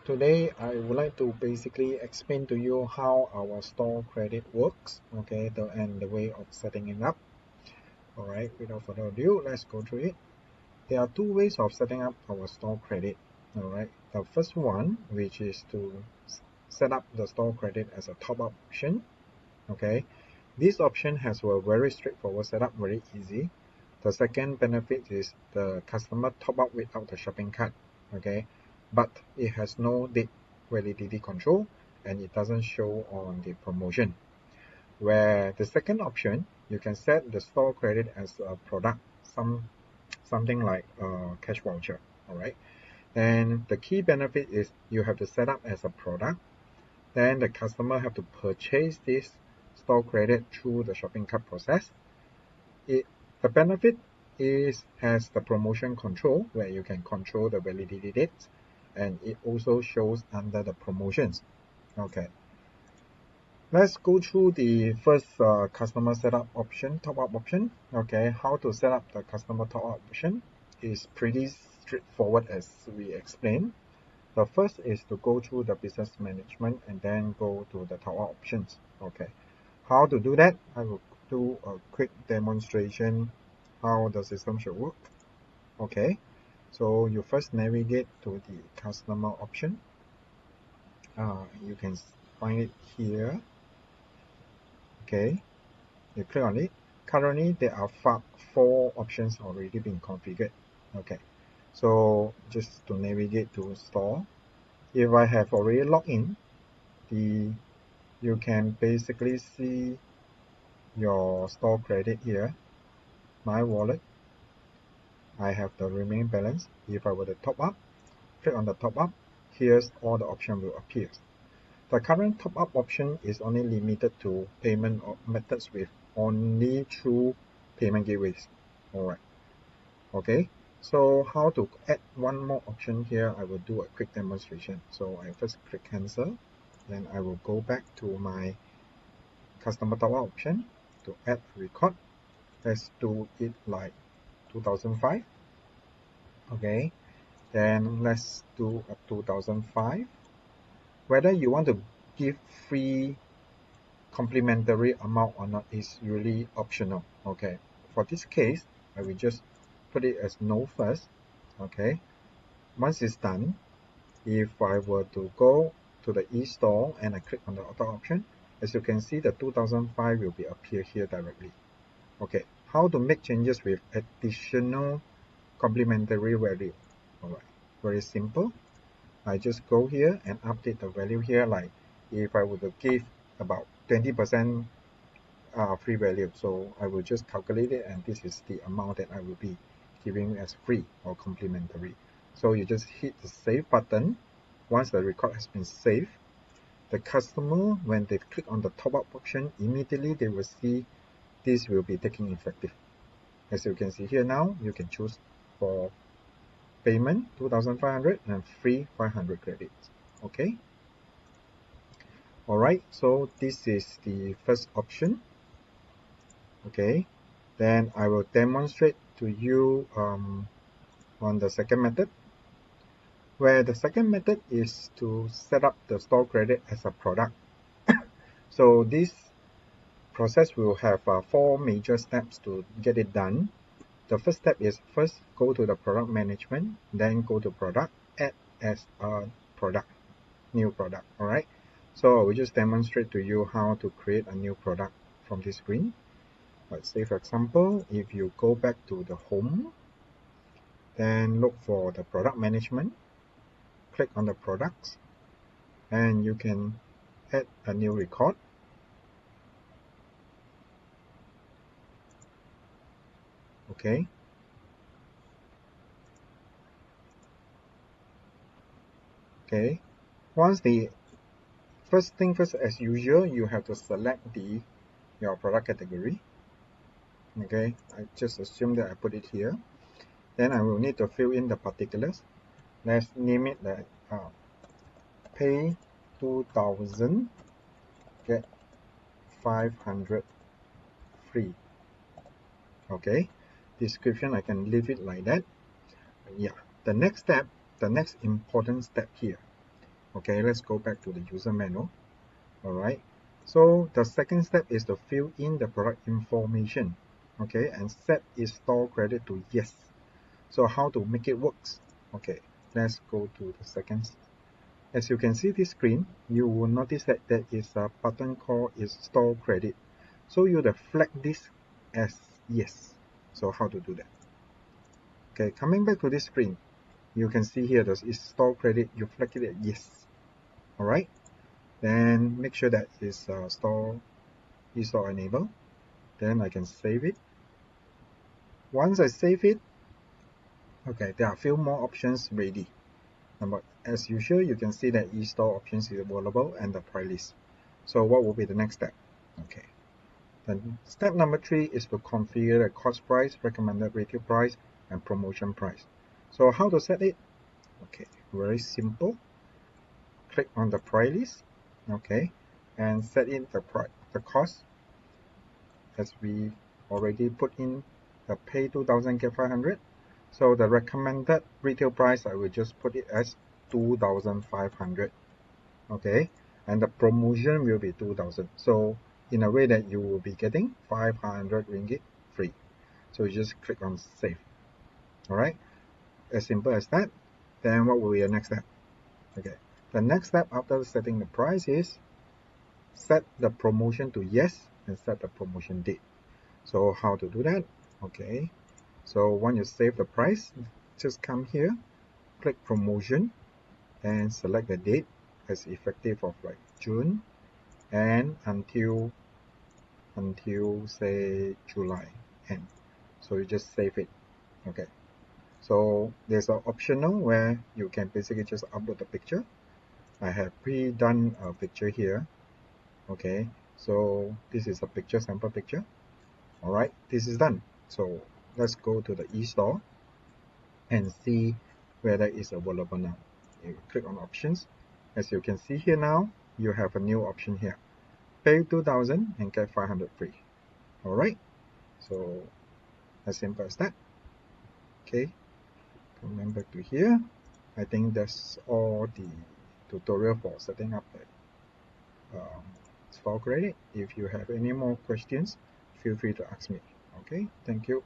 Today I would like to basically explain to you how our store credit works, okay, and the way of setting it up. Alright, without further ado, let's go through it. There are two ways of setting up our store credit. Alright, the first one, which is to set up the store credit as a top-up option. Okay, this option has a very straightforward setup, very easy. The second benefit is the customer top up without the shopping cart. Okay, but it has no date validity control and it doesn't show on the promotion. Where the second option, you can set the store credit as a product, something like a cash voucher. All right, and the key benefit is you have to set up as a product, then the customer have to purchase this store credit through the shopping cart process. The benefit has the promotion control, where you can control the validity dates, and it also shows under the promotions. Okay, let's go through the first customer setup option, top up option. Okay, how to set up the customer top up option is pretty straightforward as we explained. The first is to go through the business management and then go to the top up options. Okay, how to do that? I will do a quick demonstration how the system should work. Okay, so you first navigate to the customer option. You can find it here. Okay, you click on it. Currently there are four options already being configured. Okay, so just to navigate to store, if I have already logged in, you can basically see your store credit here, my wallet. I have the remaining balance. If I were to top up, click on the top up, here's all the options will appear. The current top up option is only limited to payment methods with only through payment gateways. Alright, okay, so how to add one more option here, I will do a quick demonstration. So I first click cancel, then I will go back to my customer top up option to add a record. Let's do it like 2005. Okay, then let's do a 2005. Whether you want to give free complimentary amount or not is really optional. Okay, for this case I will just put it as no first. Okay, once it's done, if I were to go to the e-store and I click on the auto option, as you can see the 2005 will be appear here directly. Okay, how to make changes with additional complimentary value? Alright, very simple. I just go here and update the value here, like if I were to give about 20% free value, so I will just calculate it and this is the amount that I will be giving as free or complimentary. So you just hit the save button. Once the record has been saved, the customer, when they click on the top up option, immediately they will see this will be taking effective. As you can see here now, you can choose for payment 2500 and free 500 credits. Okay, alright, so this is the first option. Okay, then I will demonstrate to you on the second method, where the second method is to set up the store credit as a product. So this process will have 4 major steps to get it done. The first step is first go to the product management, then go to product, add as a product, new product. Alright, so I will just demonstrate to you how to create a new product from this screen. Let's say for example, if you go back to the home, then look for the product management, click on the products, and you can add a new record. Okay, okay, once the first thing first, as usual, you have to select your product category. Okay, I just assume that I put it here. Then I will need to fill in the particulars. Let's name it that pay 2000, get 500 free. Okay, description I can leave it like that. Yeah, the next step, the next important step here Okay, let's go back to the user manual. Alright, so the second step is to fill in the product information, okay, and set is store credit to yes. So how to make it works? Okay, let's go to the second. As you can see this screen, you will notice that there is a button called is store credit. So you have flag this as yes. So how to do that? Okay, coming back to this screen, you can see here this is store credit, you flag it at yes. Alright, then make sure that is store enable. Then I can save it. Once I save it, okay, there are a few more options ready. But as usual, you can see that e-store options is available and the price list. So what will be the next step? Okay, then step number 3 is to configure the cost price, recommended retail price, and promotion price. So how to set it? Okay, very simple. Click on the price list, okay, and set in the cost as we already put in the pay 2000 get 500. So the recommended retail price, I will just put it as 2500, okay, and the promotion will be 2000. So in a way that you will be getting 500 ringgit free. So you just click on save. Alright, as simple as that. Then what will be the next step? Okay, the next step after setting the price is set the promotion to yes and set the promotion date. So how to do that? Okay, so when you save the price, just come here, click promotion, and select the date as effective of like June and until say July end. So you just save it. Okay, so there's an optional where you can basically just upload the picture. I have pre-done a picture here. Okay, so this is a picture, sample picture. Alright, this is done. So let's go to the e-store and see whether it's available now. You click on options. As you can see here now, you have a new option here. Pay 2000 and get 500 free. Alright, so as simple as that. Okay, coming back to here, I think that's all the tutorial for setting up the store credit. If you have any more questions, feel free to ask me. Okay, thank you.